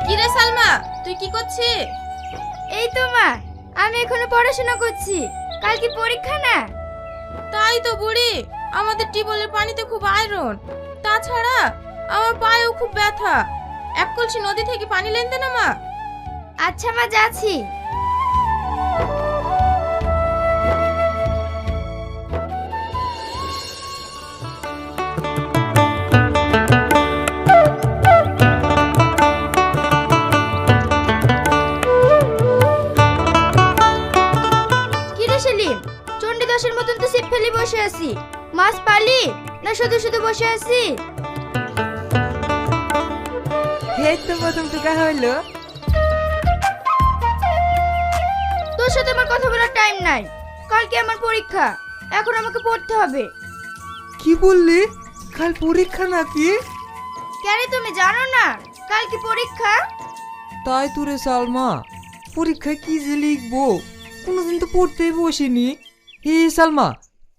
কি রে সালমা, তুই কি করছিস? এই তো মা, আমি এখনো পড়াশোনা করছি। কাল কি পরীক্ষা না? তাই তো বুড়ি, আমাদের টিউবওয়েলের পানিতে খুব আয়রন। তাছাড়া আমার পায়েও খুব ব্যথা। এক কলসি নদী থেকে পানি লেনতে না মা। আচ্ছা মা, যাচ্ছি। কি রে সেলিম, চণ্ডীদাসের মতন তো সিপ ফেলে বসে আছি। মাছ পালি না শুধু শুধু বসে আছি? এই তো প্রথম টুকা হইলো। তোর সাথে আমার কথা বলার টাইম নাই। কালকে আমার পরীক্ষা, এখন আমাকে পড়তে হবে। কি বললি? কাল পরীক্ষা নাকি? কেন তুমি জানো না কাল কি পরীক্ষা? তাই তো রে সালমা, পরীক্ষায় কি যে লিখবো কোনোদিন তো পড়তেই বসিনি। হে সালমা,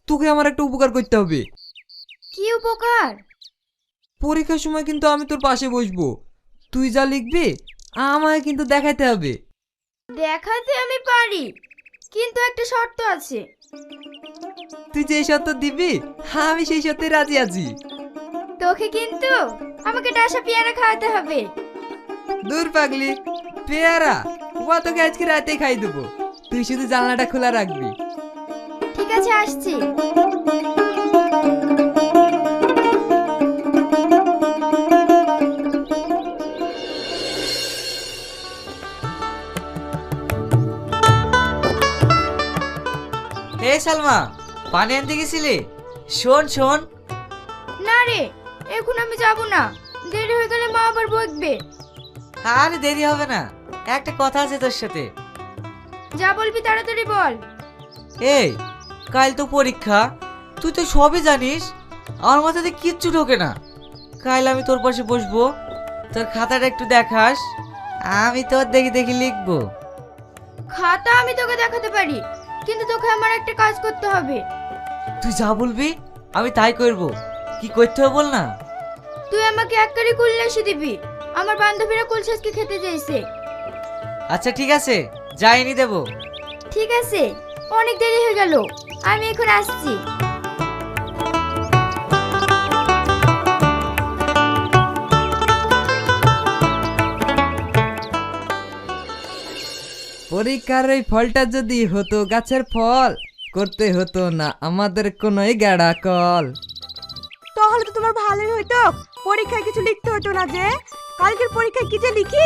তোকে আমার একটা উপকার করতে হবে। কি উপকার? পরীক্ষার সময় কিন্তু আমি তোর পাশে বসবো। তুই যা লিখবি আমায় কিন্তু দেখাইতে হবে। দেখাতে আমি পারি, কিন্তু একটা শর্ত আছে। তুই যে শর্ত দিবি আমি সেই শর্তে রাজি আছি। তোকে কিন্তু আমাকে ডাসা পেয়ারা খাওয়াতে হবে। দূর পাগলি, পেয়ারা ও তোকে আজকে রাতে খাই দেবো। তুই শুধু জানলাটা খোলা রাখবি। ঠিক আছে, আসছি। হে সালমা, পানি আনতে গেছিলি? শোন শোন, না রে, এখন আমি যাব না। দেরি হয়ে গেলে মা আবার বকবে। আর দেরি হবে না, একটা কথা আছে তোর সাথে। যা বলবি তাড়াতাড়ি বল। এই, কাল তো পরীক্ষা, তুই তো সবই জানিস। আমার মাথাতে কিচ্ছু ঢোকে না। কাল আমি তোর পাশে বসবো, তোর খাতাটা একটু দেখাস, আমি তোর দেখি দেখি লিখবো। খাতা আমি তোকে দেখাতে পারি, কিন্তু তোকে আমার একটা কাজ করতে হবে। তুই যা বলবি আমি তাই করব। কি করতে হবে বল না। তুই আমাকে এক কারি কুললেশি দিবি। আমার বান্ধবীরা কুলশাসকে খেতে চাইছে। আচ্ছা ঠিক আছে, যাইনি দেবো। ঠিক আছে, অনেক দেরি হয়ে গেল, আমি এখন আসছি। পরীক্ষার এই ফলটা যদি হতো গাছের ফল, করতে হতো না আমাদের কোনোই গাড়া কল। তাহলে তো তোমার ভালোই হইতো, পরীক্ষায় কিছু লিখতে হতো না। যে কালকের পরীক্ষায় কি যে লিখি